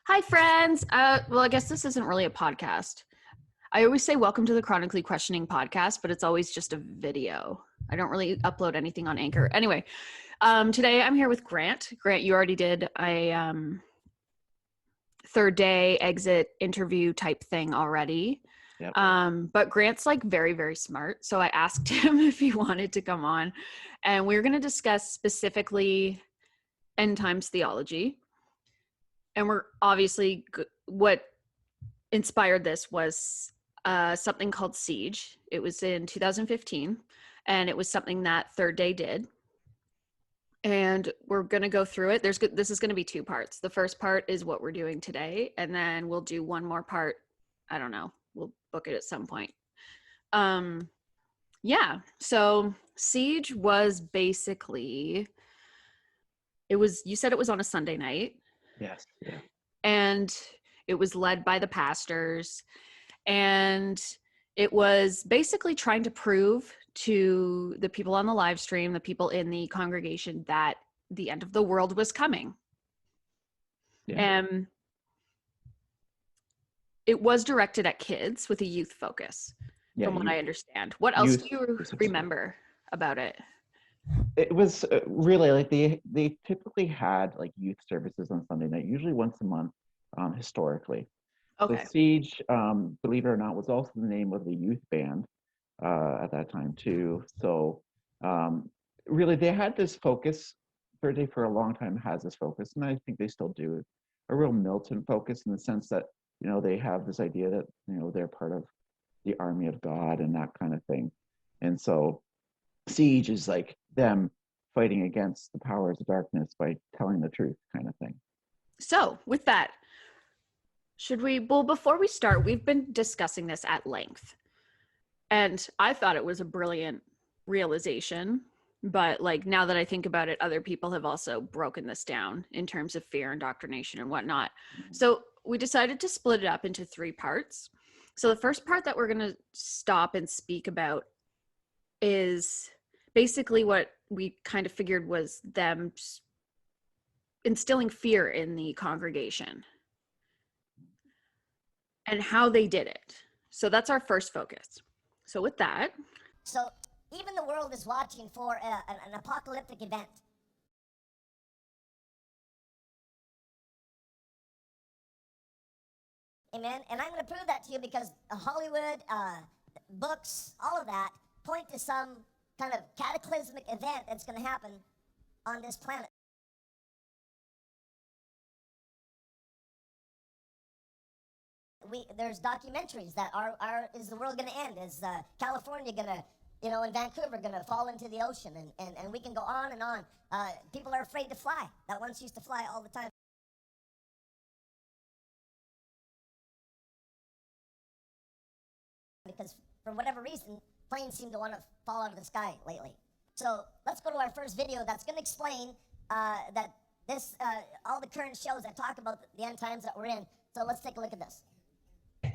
Hi, friends. Well, I guess this isn't really a podcast. I always say welcome to the Chronically Questioning podcast, but it's always just a video. I don't really upload anything on Anchor. Anyway, today I'm here with Grant. Grant, you already did a third day exit interview type thing already. Yep. But Grant's like very, very smart. So I asked him if he wanted to come on, and we're going to discuss specifically end times theology. And we're obviously, what inspired this was something called Siege. It was in 2015, and it was something that Third Day did. And we're going to go through it. This is going to be two parts. The first part is what we're doing today, and then we'll do one more part. I don't know. We'll book it at some point. Yeah. So Siege was basically, you said it was on a Sunday night. Yes. Yeah. And it was led by the pastors, and it was basically trying to prove to the people on the live stream, the people in the congregation, that the end of the world was coming. Yeah. And it was directed at kids with a youth focus, from what I understand. What else do you remember about it? It was really like they typically had like youth services on Sunday night, usually once a month, historically. Okay. So Siege, believe it or not, was also the name of the youth band at that time too. So really, they had this focus. Third Day for a long time has this focus, and I think they still do, a real militant focus in the sense that they have this idea that they're part of the army of God and that kind of thing, and so Siege is like them fighting against the powers of darkness by telling the truth, kind of thing. So with that, before we start, we've been discussing this at length, and I thought it was a brilliant realization, but like now that I think about it, other people have also broken this down in terms of fear, indoctrination, and whatnot. So we decided to split it up into three parts. So the first part that we're going to stop and speak about is basically what we kind of figured was them instilling fear in the congregation and how they did it. So that's our first focus. So with that. So even the world is watching for an apocalyptic event. Amen. And I'm going to prove that to you because Hollywood, books, all of that point to some kind of cataclysmic event that's going to happen on this planet. There's documentaries that is the world going to end? Is California going to, in Vancouver, going to fall into the ocean? And we can go on and on. People are afraid to fly. That once used to fly all the time. Because for whatever reason, planes seem to want to fall out of the sky lately. So let's go to our first video that's going to explain that this, all the current shows that talk about the end times that we're in. So let's take a look at this.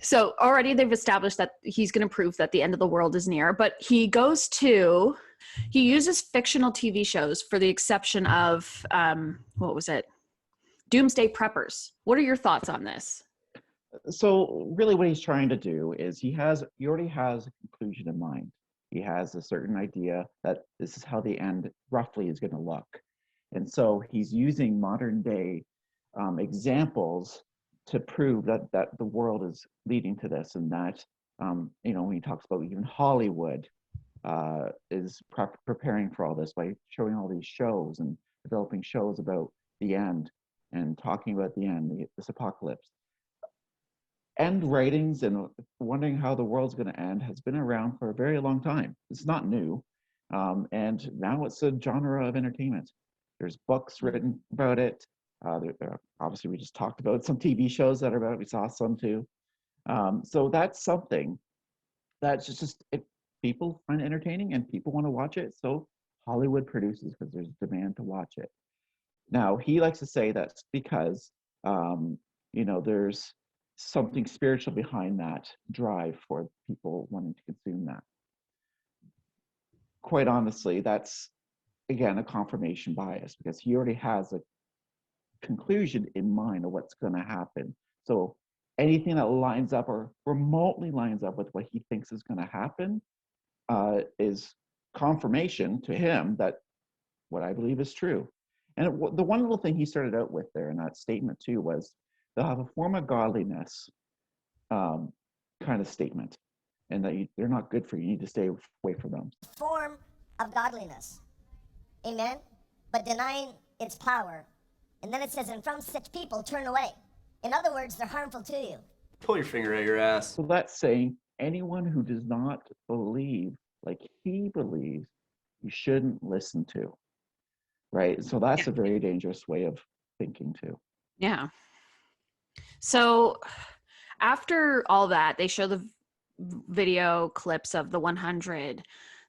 So already they've established that he's going to prove that the end of the world is near, but he uses fictional TV shows for the exception of, what was it? Doomsday Preppers. What are your thoughts on this? So really what he's trying to do is he already has a conclusion in mind. He has a certain idea that this is how the end roughly is going to look. And so he's using modern day examples to prove that the world is leading to this, and that when he talks about even Hollywood is preparing for all this by showing all these shows and developing shows about the end and talking about the end, this apocalypse. End writings and wondering how the world's going to end has been around for a very long time. It's not new, and now it's a genre of entertainment. There's books written about it. Obviously, we just talked about some TV shows that are about it. We saw some too. So that's something that's just people find it entertaining and people want to watch it. So Hollywood produces because there's demand to watch it. Now, he likes to say that's because, there's something spiritual behind that drive for people wanting to consume that. Quite honestly, that's, again, a confirmation bias because he already has conclusion in mind of what's going to happen. So anything that lines up or remotely lines up with what he thinks is going to happen is confirmation to him that what I believe is true. And the one little thing he started out with there in that statement too was they'll have a form of godliness kind of statement, and that they're not good for you. You need to stay away from them. Form of godliness. Amen? But denying its power. And then it says, and from such people turn away. In other words, they're harmful to you. Pull your finger out your ass. So that's saying anyone who does not believe like he believes, you shouldn't listen to. Right? So that's a very dangerous way of thinking too. Yeah. So after all that, they show the video clips of the 100,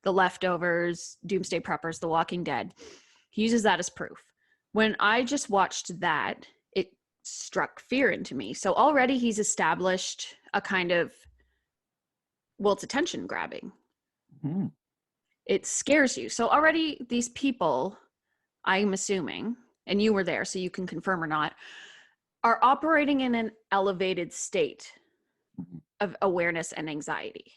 the leftovers, Doomsday Preppers, The Walking Dead. He uses that as proof. When I just watched that, it struck fear into me. So already he's established a kind of, well, it's attention grabbing. Mm-hmm. It scares you. So already these people, I'm assuming, and you were there so you can confirm or not, are operating in an elevated state of awareness and anxiety.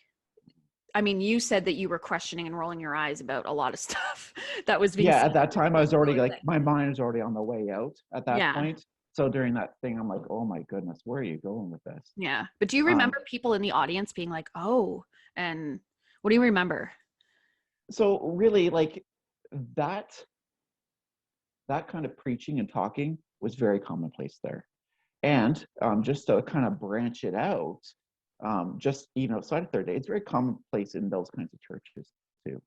I mean, you said that you were questioning and rolling your eyes about a lot of stuff that was being said. At that time I was already like, my mind was already on the way out at that point. So during that thing, I'm like, oh my goodness, where are you going with this? Yeah. But do you remember people in the audience being like, oh, and what do you remember? So really, like that kind of preaching and talking was very commonplace there. And just to kind of branch it out, just even outside of Third Day, it's very commonplace in those kinds of churches too,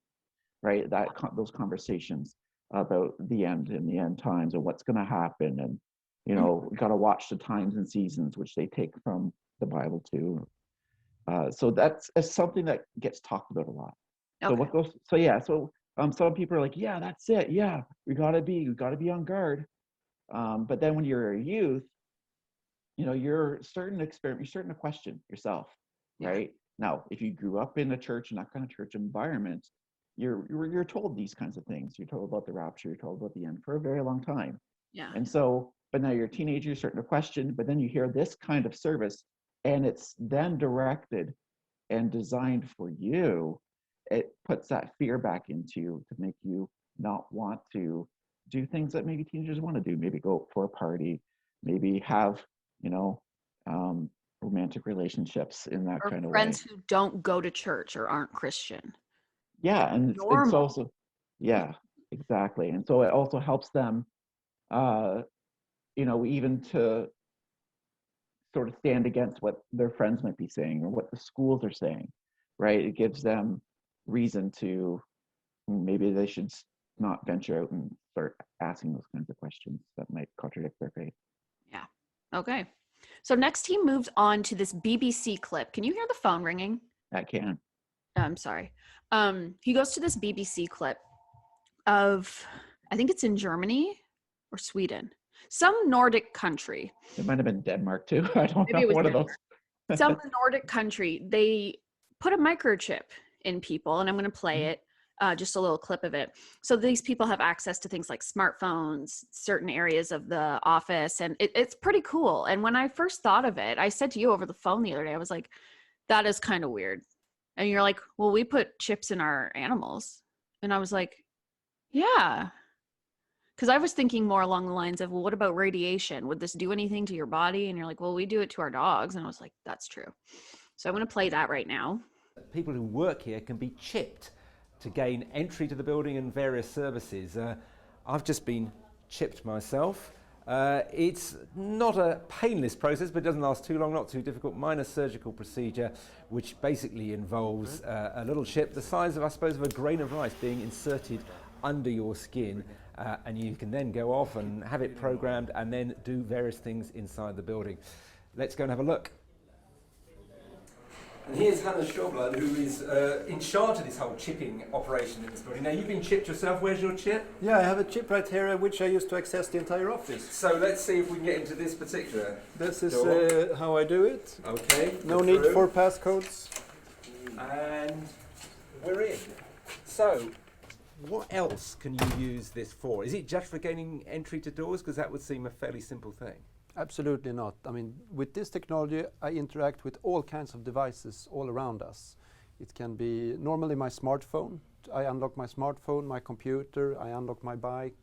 right? Those conversations about the end and the end times and what's going to happen, and got to watch the times and seasons, which they take from the Bible too. So that's something that gets talked about a lot. Okay. So some people are like, yeah, that's it. Yeah, we gotta be on guard. But then when you're a youth, you're starting to question yourself, right? Now, if you grew up in a church and that kind of church environment, you're told these kinds of things. You're told about the rapture. You're told about the end for a very long time. Yeah. And so, but now you're a teenager, you're starting to question. But then you hear this kind of service, and it's then directed and designed for you. It puts that fear back into you to make you not want to do things that maybe teenagers want to do. Maybe go for a party, maybe have romantic relationships in that kind of way. Friends who don't go to church or aren't Christian. Yeah, and it's also, exactly. And so it also helps them, even to sort of stand against what their friends might be saying or what the schools are saying, right? It gives them reason to, maybe they should not venture out and start asking those kinds of questions that might contradict their faith. Yeah. Okay. So next he moves on to this BBC clip. Can you hear the phone ringing? I can. I'm sorry. He goes to this BBC clip of, I think it's in Germany or Sweden, some Nordic country. It might have been Denmark too. I don't know. One Denmark. of those. Some Nordic country. They put a microchip in people, and I'm going to play it. Just a little clip of it. So these people have access to things like smartphones, certain areas of the office, and it's pretty cool. And when I first thought of it, I said to you over the phone the other day, I was like, that is kind of weird. And you're like, well, we put chips in our animals. And I was like, yeah. Because I was thinking more along the lines of, well, what about radiation? Would this do anything to your body? And you're like, well, we do it to our dogs. And I was like, that's true. So I'm going to play that right now. People who work here can be chipped to gain entry to the building and various services. I've just been chipped myself. It's not a painless process, but it doesn't last too long, not too difficult. Minor surgical procedure, which basically involves a little chip the size of, I suppose, of a grain of rice being inserted under your skin, and you can then go off and have it programmed and then do various things inside the building. Let's go and have a look. And here's Hannah Schaublad, who is in charge of this whole chipping operation in this building. Now, you've been chipped yourself. Where's your chip? Yeah, I have a chip right here, which I use to access the entire office. So let's see if we can get into this particular This is how I do it. Okay. No need for passcodes. And we're in. So, what else can you use this for? Is it just for gaining entry to doors? Because that would seem a fairly simple thing. Absolutely not. I mean, with this technology, I interact with all kinds of devices all around us. It can be normally my smartphone. I unlock my smartphone, my computer, I unlock my bike,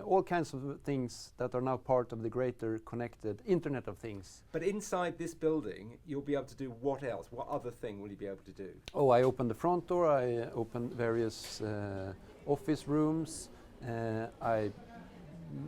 all kinds of things that are now part of the greater connected Internet of Things. But inside this building, you'll be able to do what else? What other thing will you be able to do? Oh, I open the front door, I open various office rooms, I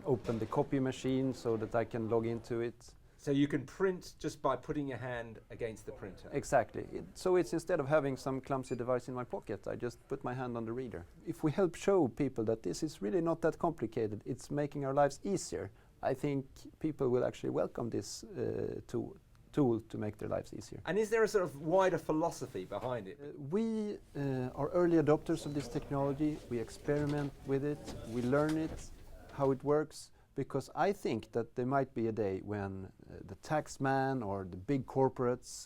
open the copy machine so that I can log into it. So you can print just by putting your hand against the printer? Exactly. So it's instead of having some clumsy device in my pocket, I just put my hand on the reader. If we help show people that this is really not that complicated, it's making our lives easier, I think people will actually welcome this tool to make their lives easier. And is there a sort of wider philosophy behind it? We are early adopters of this technology. We experiment with it, we learn it, how it works, because I think that there might be a day when the tax man or the big corporates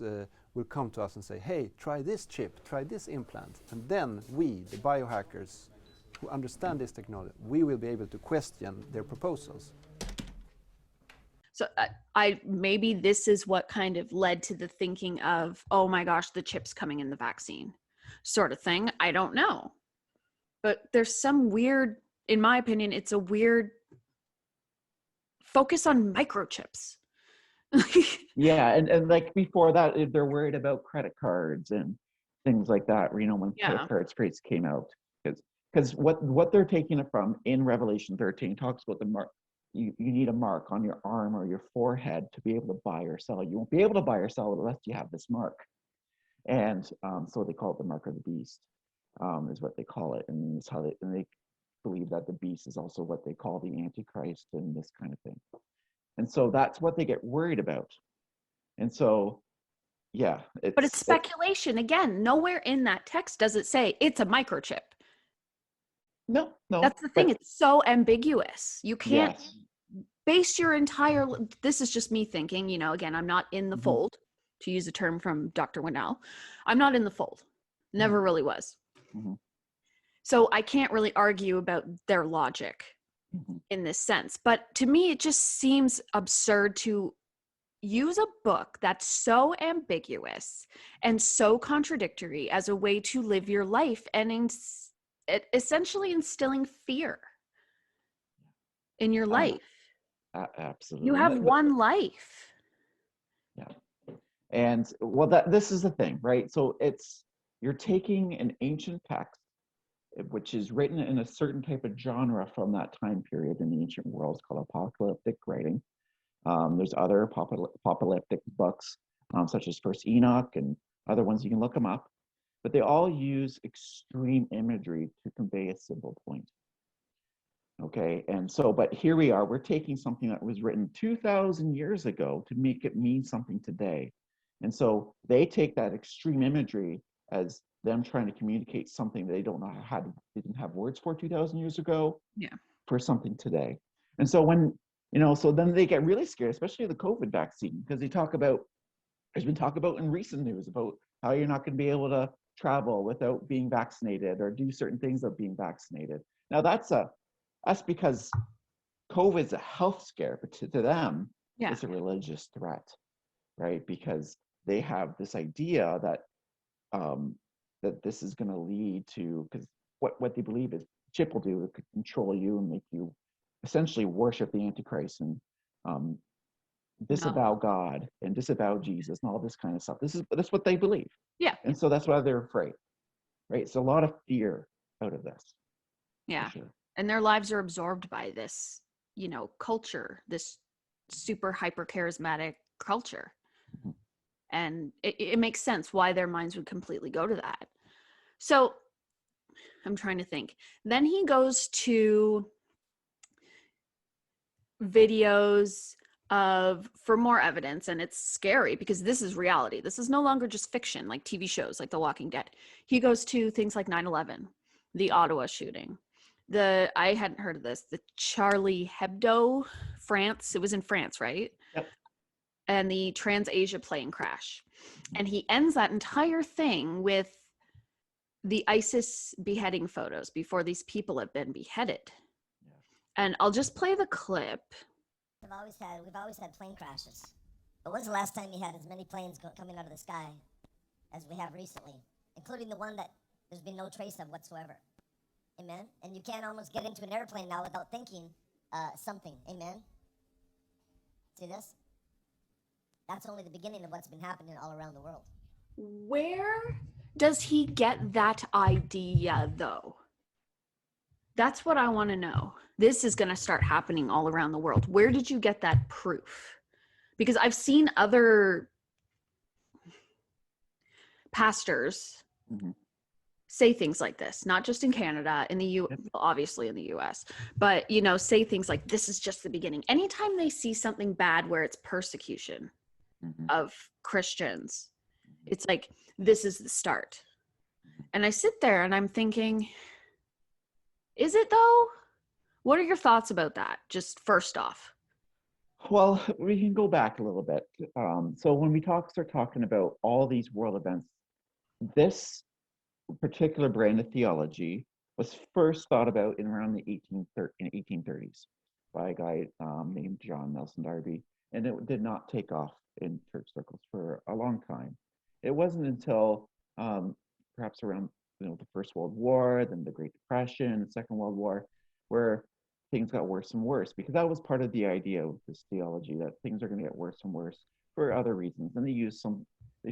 will come to us and say, hey, try this chip, try this implant. And then we, the biohackers who understand this technology, we will be able to question their proposals. So I maybe this is what kind of led to the thinking of, oh my gosh, the chip's coming in the vaccine sort of thing. I don't know. But there's some weird, in my opinion, it's a weird focus on microchips. Yeah, and like before that, they're worried about credit cards and things like that. You know, when credit cards first came out, because what they're taking it from in Revelation 13 talks about the mark. You need a mark on your arm or your forehead to be able to buy or sell. You won't be able to buy or sell unless you have this mark. And so they call it the mark of the beast, is what they call it. And it's how they believe that the beast is also what they call the Antichrist and this kind of thing. And so that's what they get worried about. And so, yeah. But it's speculation. Again, nowhere in that text does it say it's a microchip. No. That's the thing. It's so ambiguous. You can't base your entire, this is just me thinking, you know, again, I'm not in the fold, to use a term from Dr. Winnell. I'm not in the fold. Never really was. So I can't really argue about their logic in this sense. But to me, it just seems absurd to use a book that's so ambiguous and so contradictory as a way to live your life and essentially instilling fear in your life. Absolutely. You have one life. Yeah. And well, this is the thing, right? So you're taking an ancient text, which is written in a certain type of genre from that time period in the ancient world. It's called apocalyptic writing. There's other apocalyptic books, such as First Enoch and other ones. You can look them up. But they all use extreme imagery to convey a simple point. Okay, and so, but here we are, we're taking something that was written 2,000 years ago to make it mean something today. And so they take that extreme imagery as them trying to communicate something they don't know they didn't have words for 2,000 years ago, for something today. And so when, so then they get really scared, especially the COVID vaccine, because there's been talk about in recent news about how you're not going to be able to travel without being vaccinated or do certain things without being vaccinated. Now that's because COVID is a health scare, but to them, it's a religious threat, right? Because they have this idea that that this is going to lead to, because what they believe is chip will do, it could control you and make you essentially worship the Antichrist and disavow God and disavow Jesus and all this kind of stuff. That's what they believe. Yeah. And so that's why they're afraid, right? It's a lot of fear out of this. Yeah. Sure. And their lives are absorbed by this, culture, this super hyper charismatic culture. And it makes sense why their minds would completely go to that. So I'm trying to think. Then he goes to videos for more evidence, and it's scary because this is reality. This is no longer just fiction, like TV shows, like The Walking Dead. He goes to things like 9/11, the Ottawa shooting, I hadn't heard of this, the Charlie Hebdo, France. It was in France, right? Yep. And the Trans-Asia plane crash. And he ends that entire thing with the ISIS beheading photos before these people have been beheaded. And I'll just play the clip. We've always had plane crashes. But when's the last time you had as many planes coming out of the sky as we have recently, including the one that there's been no trace of whatsoever? Amen? And you can't almost get into an airplane now without thinking something. Amen? See this? That's only the beginning of what's been happening all around the world. Where does he get that idea, though? That's what I want to know. This is going to start happening all around the world. Where did you get that proof? Because I've seen other pastors say things like this, not just in Canada, in the obviously in the US, but, you know, say things like, this is just the beginning. Anytime they see something bad where it's persecution of Christians, it's like, this is the start. And I sit there and I'm thinking, is it though? What are your thoughts about that? Just first off. Well, we can go back a little bit. So when we start talking about all these world events, this particular brand of theology was first thought about in around the 1830s by a guy named John Nelson Darby, and it did not take off in church circles for a long time. It wasn't until perhaps around the First World War, then the Great Depression, the Second World War, where things got worse and worse, because that was part of the idea of this theology, that things are going to get worse and worse for other reasons. And they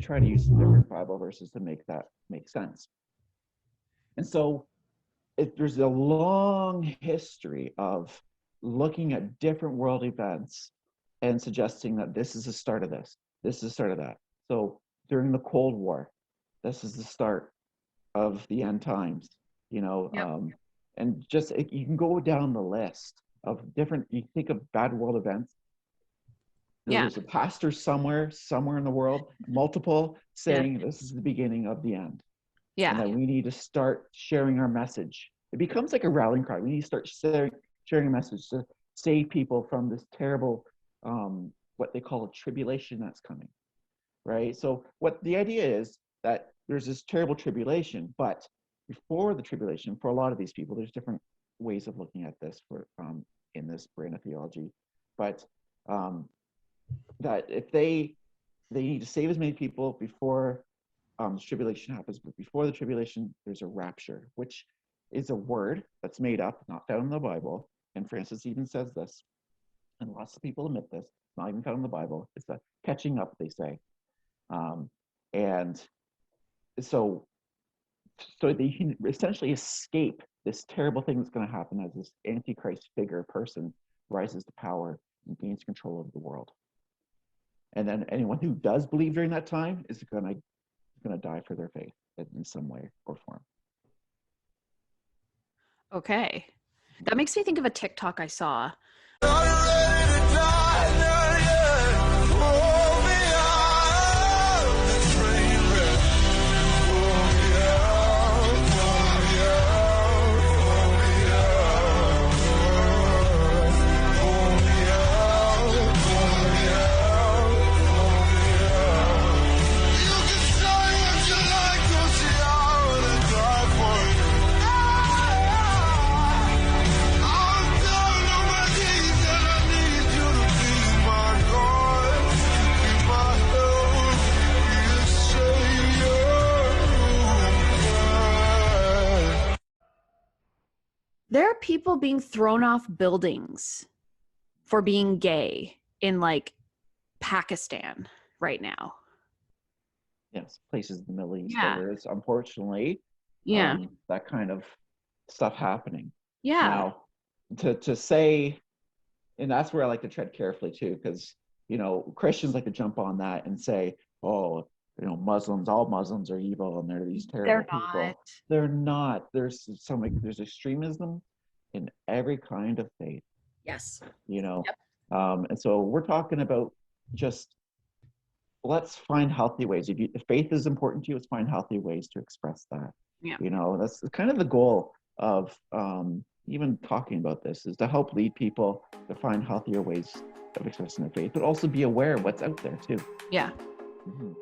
try to use some different Bible verses to make that make sense. And so there's a long history of looking at different world events and suggesting that this is the start of this is the start of that. So during the Cold War, this is the start of the end times, and just you can go down the list of different, you think of bad world events. There's a pastor somewhere in the world, multiple, saying this is the beginning of the end. Yeah. And that we need to start sharing our message. It becomes like a rallying cry. We need to start sharing a message to save people from this terrible, what they call a tribulation that's coming, right? So what the idea is that there's this terrible tribulation, but before the tribulation, for a lot of these people, there's different ways of looking at this for in this brand of theology, but that if they need to save as many people before the tribulation happens, but before the tribulation, there's a rapture, which is a word that's made up, not found in the Bible. And Francis even says this, and lots of people admit this, it's not even found in the Bible. It's a catching up, they say. And so they can essentially escape this terrible thing that's going to happen as this Antichrist figure person rises to power and gains control of the world. And then anyone who does believe during that time is going to die for their faith in some way or form. Okay. That makes me think of a TikTok I saw. There are people being thrown off buildings for being gay in like Pakistan right now. Yes, places in the Middle East where there is, unfortunately, that kind of stuff happening. Yeah. Now, to say, and that's where I like to tread carefully too, because Christians like to jump on that and say, oh, Muslims, all Muslims are evil and they're these terrible people. They're not. There's extremism in every kind of faith. Yes. And so we're talking about just, let's find healthy ways. If faith is important to you, let's find healthy ways to express that. Yeah. That's kind of the goal of even talking about this, is to help lead people to find healthier ways of expressing their faith, but also be aware of what's out there too. Yeah. Mm-hmm.